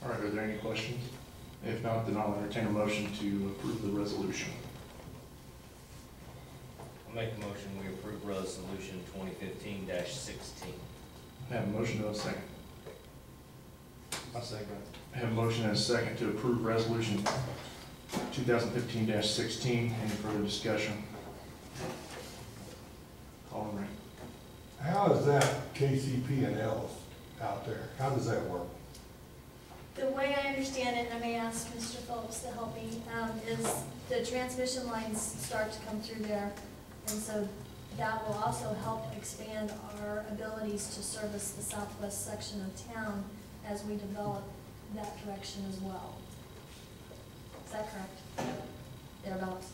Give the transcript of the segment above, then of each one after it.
All right, are there any questions? If not, then I'll entertain a motion to approve the resolution. I'll make a motion, we approve resolution 2015-16. I have a motion and a second. I'll second. I have a motion and a second to approve resolution 2015-16. Any further discussion? Call and ring. How is that KCP and L's out there? How does that work? The way I understand it, and I may ask Mr. Phillips to help me, is the transmission lines start to come through there. And so that will also help expand our abilities to service the southwest section of town as we develop that direction as well. Is that correct? Thereabouts.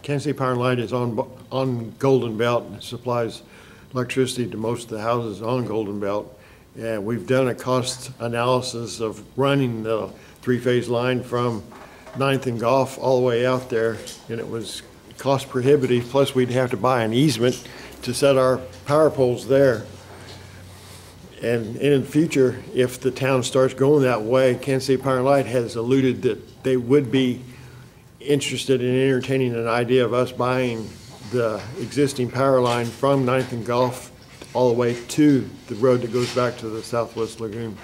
Kansas City Power and Light is on Golden Belt and supplies electricity to most of the houses on Golden Belt. And we've done a cost analysis of running the three-phase line from 9th and Golf all the way out there, and it was cost prohibitive, plus we'd have to buy an easement to set our power poles there. And in the future, if the town starts going that way, Kansas City Power and Light has alluded that they would be interested in entertaining an idea of us buying the existing power line from 9th and Golf all the way to the road that goes back to the Southwest Lagoon.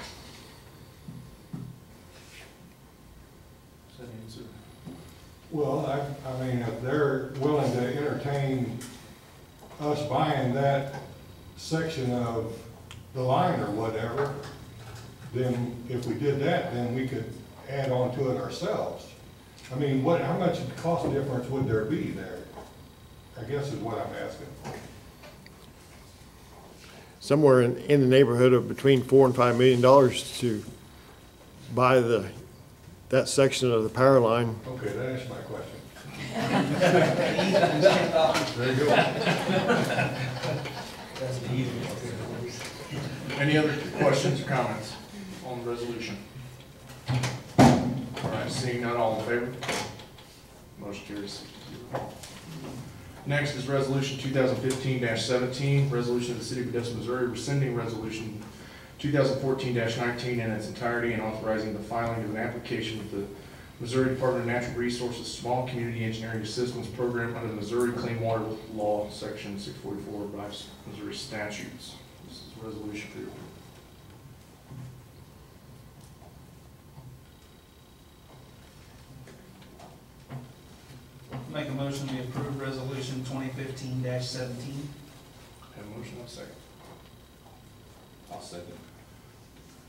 Does that answer? Well, I mean, if they're willing to entertain us buying that section of the line or whatever, then if we did that, then we could add on to it ourselves. I mean, how much cost difference would there be there? I guess is what I'm asking. Somewhere in the neighborhood of between $4 and $5 million to buy that section of the power line. Okay, that answers my question. There you go. That's the easy one. Any other questions or comments on the resolution? All right, seeing none, all in favor? Motion carries 6-0. Next is resolution 2015-17, resolution of the City of Odessa, Missouri, rescinding resolution 2014-19 in its entirety and authorizing the filing of an application with the Missouri Department of Natural Resources Small Community Engineering Assistance Program under the Missouri Clean Water Law, Section 644 by Missouri statutes. This is a resolution for your approval. Make a motion to approve resolution 2015-17. Have a motion and a second. I'll second.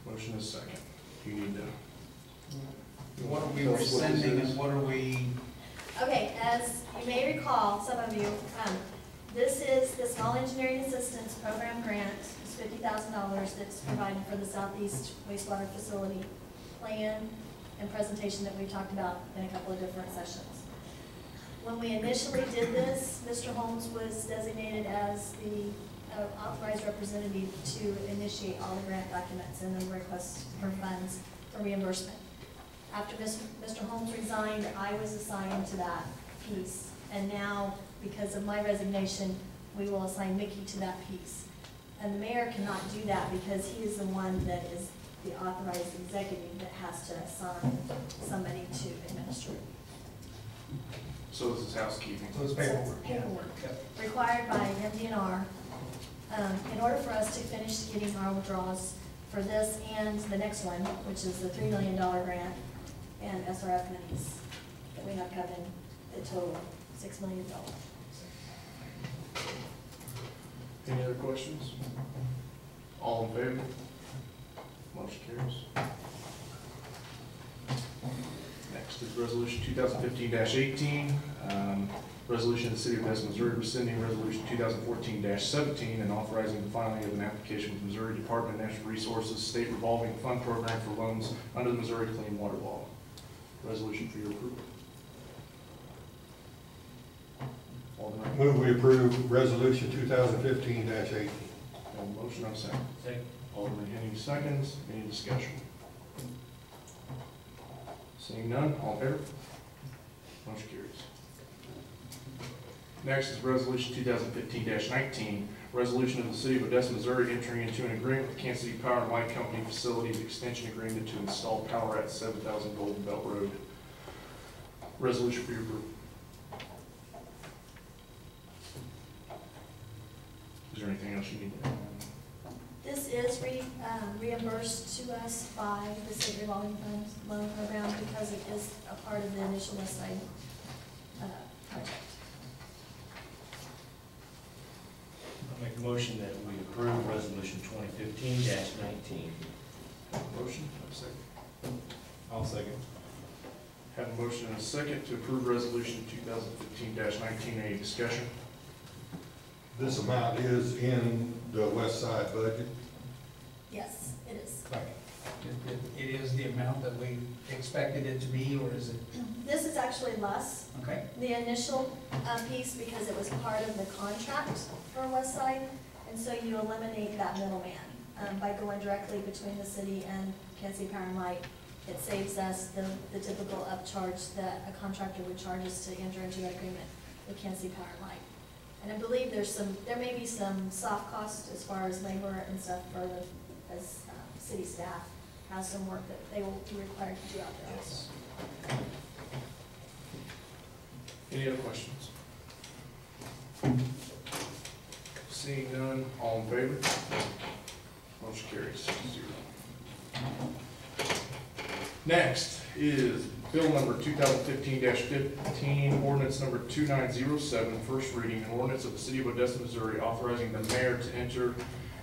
Motion is second. You need to. What are we rescinding and what are we? Okay, as you may recall, some of you, this is the Small Engineering Assistance Program grant. It's $50,000 that's provided for the Southeast Wastewater Facility plan and presentation that we talked about in a couple of different sessions. When we initially did this, Mr. Holmes was designated as the authorized representative to initiate all the grant documents and the requests for funds for reimbursement. After Mr. Holmes resigned, I was assigned to that piece. And now, because of my resignation, we will assign Mickey to that piece. And the mayor cannot do that because he is the one that is the authorized executive that has to assign somebody to administer it. So this is housekeeping. So it's So it's paperwork. paperwork. Yep. Required by MDNR. In order for us to finish getting our withdrawals for this and the next one, which is the $3 million grant and SRF monies that we have coming, the total $6 million. Any other questions? All in favor? Motion carries. Next is resolution 2015-18, resolution of the City of Odessa, Missouri, rescinding resolution 2014-17 and authorizing the filing of an application with the Missouri Department of Natural Resources State Revolving Fund Program for loans under the Missouri Clean Water Law. Resolution for your approval. Alderman. Move we approve resolution 2015-18. Have a motion on second. Second. Alderman Henning seconds. Any discussion? Seeing none, all in favor? Motion carries. Next is resolution 2015-19, Resolution of the City of Odessa, Missouri entering into an agreement with Kansas City Power and Light Company Facilities Extension Agreement to install power at 7,000 Golden Belt Road. Resolution for your approval. Is there anything else you need to add? This is reimbursed to us by the state revolving funds loan program because it is a part of the initial West Side project. I'll make a motion that we approve resolution 2015-19. Motion, have a second. I'll second. Have a motion and a second to approve resolution 2015-19. Any discussion? This amount is in the west side budget. Yes, it is. It is the amount that we expected it to be, or is it, This is actually less. okay? The initial piece, because it was part of the contract for West Side, and so you eliminate that middleman by going directly between the city and Kansas City Power and Light. It saves us the typical upcharge that a contractor would charge us to enter into an agreement with Kansas City Power and Light. And I believe there may be some soft costs as far as labor and stuff for as city staff has some work that they will be required to do out there also. Any other questions? Seeing none, all in favor? Motion carries 6-0. Next is bill number 2015-15, ordinance number 2907, first reading, an ordinance of the City of Odessa, Missouri, authorizing the mayor to enter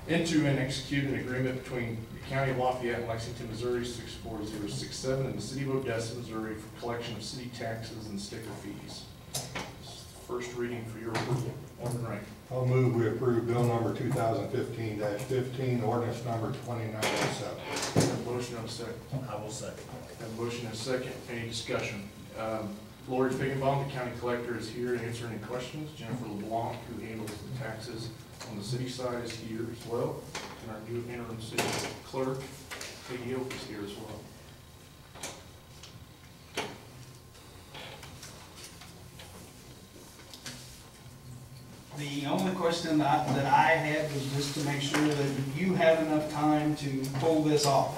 into and execute an agreement between the County of Lafayette and Lexington, Missouri, 64067, and the City of Odessa, Missouri, for collection of city taxes and sticker fees. This is the first reading for your approval. Alderman Wright. I'll move we approve bill number 2015-15, ordinance number 2907. Have a motion and a second. I will second. Have a motion and a second. Any discussion? Lori Figgenbaum, the county collector, is here to answer any questions. Jennifer LeBlanc, who handles the taxes on the city side, is here as well. And our new interim city clerk, Peggy Oak, is here as well. The only question that I had was just to make sure that you have enough time to pull this off.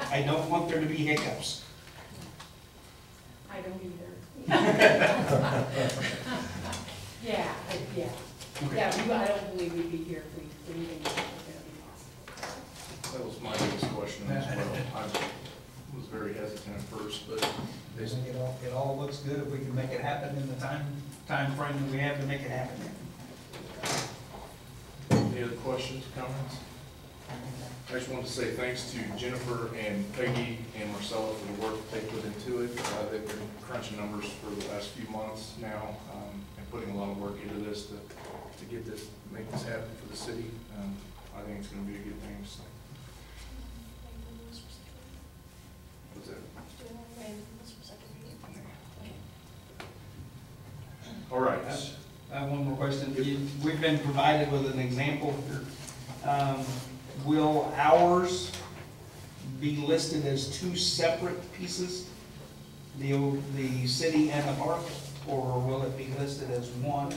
I don't want there to be hiccups. I don't either. Yeah, yeah. Okay. Yeah, I don't believe we'd be here if we didn't think it was gonna be possible. That was my biggest question as well. I was very hesitant at first, but I think it all looks good if we can make it happen in the time frame that we have to make it happen in. any other questions, comments? I just wanted to say thanks to Jennifer and Peggy and Marcella for the work that they put into it. They've been crunching numbers for the last few months now, and putting a lot of work into this to get this, make this happen for the city. I think it's gonna be a good thing, so. What's that? All right. I have one more question. We've been provided with an example here. Will ours be listed as two separate pieces, the city and the park, or will it be listed as one,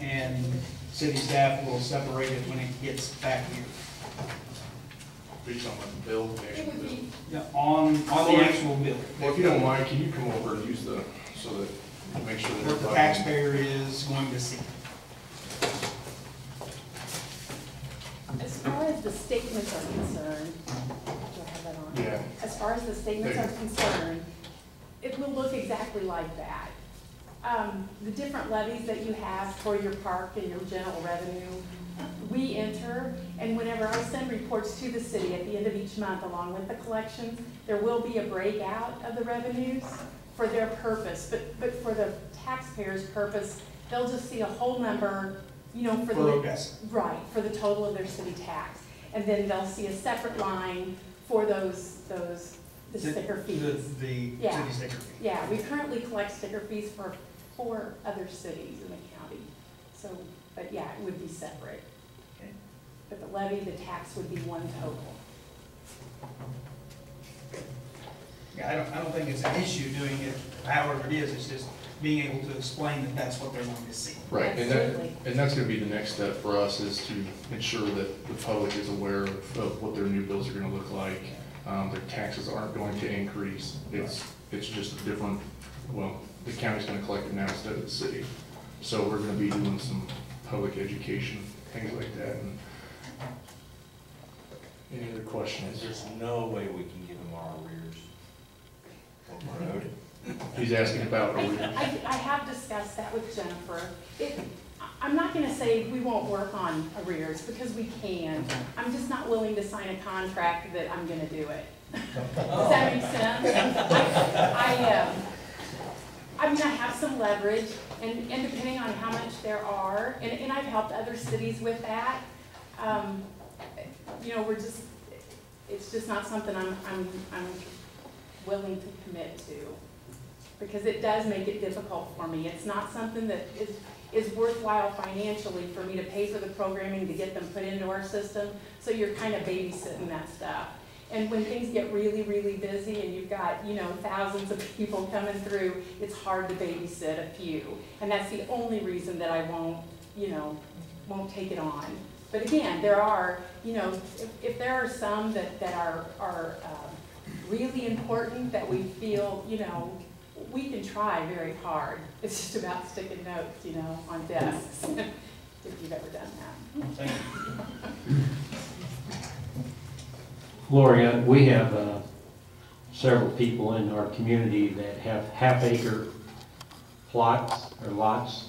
and city staff will separate it when it gets back here? Are you talking about the bill, the It actual would bill? be, Yeah, on the actual bill. Well, if you don't mind, can you come over and use so that, make sure that. What the taxpayer is going to see. as far as the statements are concerned, do I have that on? Yeah. As far as the statements are concerned, it will look exactly like that. The different levies that you have for your park and your general revenue, we enter, and whenever I send reports to the city at the end of each month along with the collections, there will be a breakout of the revenues for their purpose, but for the taxpayers' purpose, they'll just see a whole number, you know, for For the, Odessa. right, for the total of their city tax. And then they'll see a separate line for the sticker fees. The Yeah. city sticker fee. Yeah, we currently collect sticker fees for 4 other cities in the county. So, but yeah, it would be separate. Okay. But the levy, the tax would be one total. Yeah, I don't think it's an issue doing it however it is, it's just being able to explain that that's what they want to see. Right, Absolutely. and that's gonna be the next step for us, is to ensure that the public is aware of what their new bills are gonna look like. Their taxes aren't going to increase. It's just a different, well, the county's gonna collect it now instead of the city. So we're gonna be doing some public education, things like that. And any other questions? There's no way we can give them our arrears. What we're owed. He's asking about, I have discussed that with Jennifer. I'm not gonna say we won't work on arrears, because we can. I'm just not willing to sign a contract that I'm gonna do it. Does that make sense? I mean, I have some leverage, and depending on how much there are, and I've helped other cities with that, you know, it's just not something I'm willing to commit to, because it does make it difficult for me. It's not something that is worthwhile financially for me to pay for the programming to get them put into our system, so you're kind of babysitting that stuff. And when things get really, really busy and you've got, you know, thousands of people coming through, it's hard to babysit a few. And that's the only reason that I won't, you know, won't take it on. But again, there are, you know, if there are some that are really important, that we feel, you know, we can try very hard. It's just about sticking notes, you know, on desks, if you've ever done that. Thank you. Gloria, we have several people in our community that have half-acre plots or lots,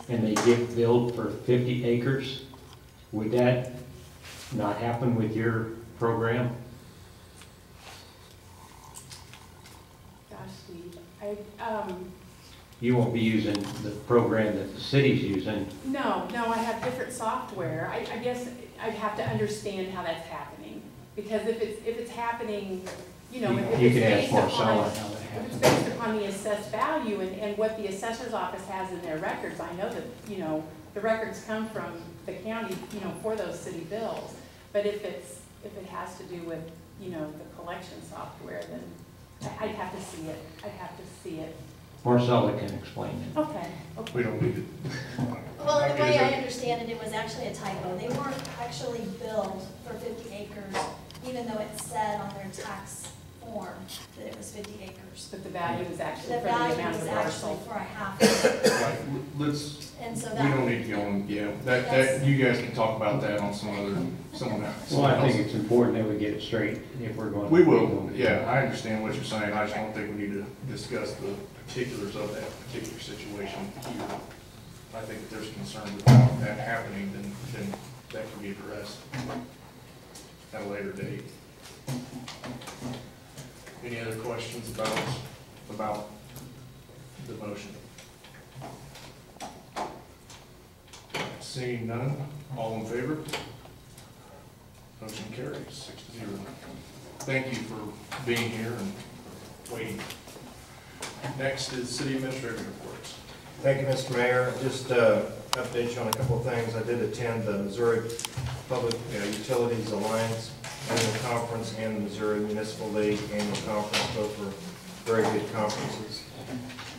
and they get billed for 50 acres. Would that not happen with your program? Gosh, Steve, You won't be using the program that the city's using. no, I have different software. I guess I'd have to understand how that's happening. Because if it's happening, you know, if You it's can ask based Marcella upon, how that if it's happens. based upon the assessed value and what the assessor's office has in their records, I know that, you know, the records come from the county, you know, for those city bills. But if it has to do with, you know, the collection software, then I'd have to see it. Marcella can explain it. Okay. we don't need it. Well, the Okay, way is I it- understand it, it was actually a typo. They weren't actually billed for 50 acres, even though it said on their tax form that it was 50 acres. But the value is actually The for the value amount was of actually parcel. for a half acre. Right, let's, And so we that, don't need to go on, yeah, that, you guys can talk about that on someone else. Well, I think it's important that we get it straight if we're going to. We will, yeah, I understand what you're saying, I just don't think we need to discuss the particulars of that particular situation here. I think if there's concern about that happening, then that can be addressed at a later date. Any other questions about the motion? Seeing none, all in favor? Motion carries 6-0. Thank you for being here and waiting. Next is city administrator reports. Thank you, Mr. Mayor. Just update you on a couple of things. I did attend the Missouri Public Utilities Alliance Annual Conference and the Missouri Municipal League Annual Conference. Both were very good conferences.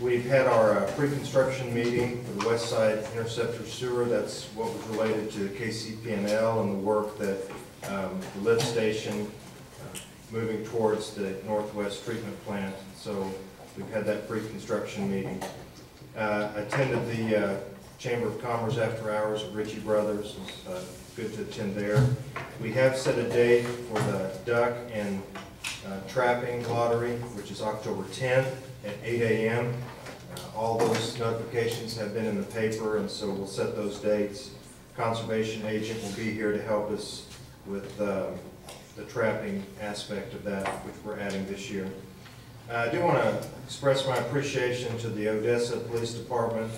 We've had our pre-construction meeting for the West Side Interceptor Sewer. That's what was related to KCP&L and the work that the lift station moving towards the Northwest Treatment Plant. So we've had that pre-construction meeting. Attended the Chamber of Commerce after hours at Ritchie Brothers. It was good to attend there. We have set a date for the duck and trapping lottery, which is October 10th at 8 a.m. All those notifications have been in the paper, and so we'll set those dates. Conservation agent will be here to help us with the trapping aspect of that, which we're adding this year. I do want to express my appreciation to the Odessa Police Department,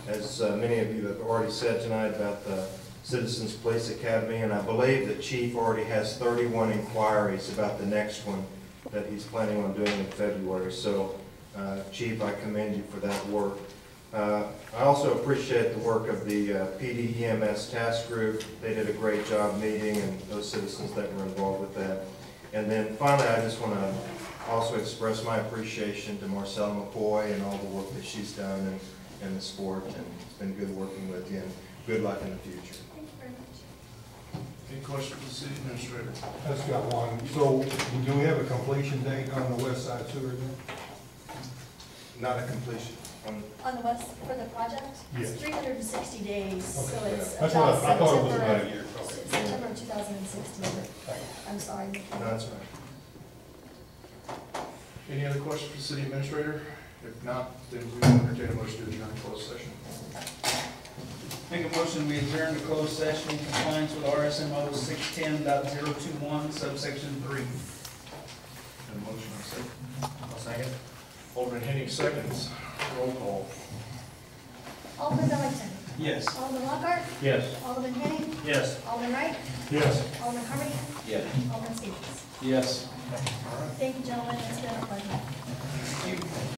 as many of you have already said tonight about the Citizens Police Academy, and I believe the chief already has 31 inquiries about the next one that he's planning on doing in February. So, Chief, I commend you for that work. I also appreciate the work of the PD EMS task group. They did a great job meeting, and those citizens that were involved with that. And then finally, I just want to also express my appreciation to Marcella McCoy and all the work that she's done in the sport, and it's been good working with you, and good luck in the future. Thank you very much. Any questions for the city administrator? I just got one. So do we have a completion date on the west side sewer then? Not a completion. On the west, for the project? Yes. It's 360 days, so Okay, it's yeah. That's what I thought it was September- about a year. Okay. September of 2016. I'm sorry. No, that's right. Any other questions for the city administrator? If not, then we will entertain a motion to adjourn closed session. Make a motion, we adjourn to closed session in compliance with RSMO 610.021 subsection 3. And a motion, I second. I'll second. Alderman Henning seconds. Roll call. Alderman Bellington. Yes. Alderman Lockhart. Yes. Alderman Henning. Yes. Alderman Wright. Yes. Alderman Harmony. Yeah. Alderman Stevens. Yes. All right. Thank you, gentlemen. It's been a pleasure. Thank you.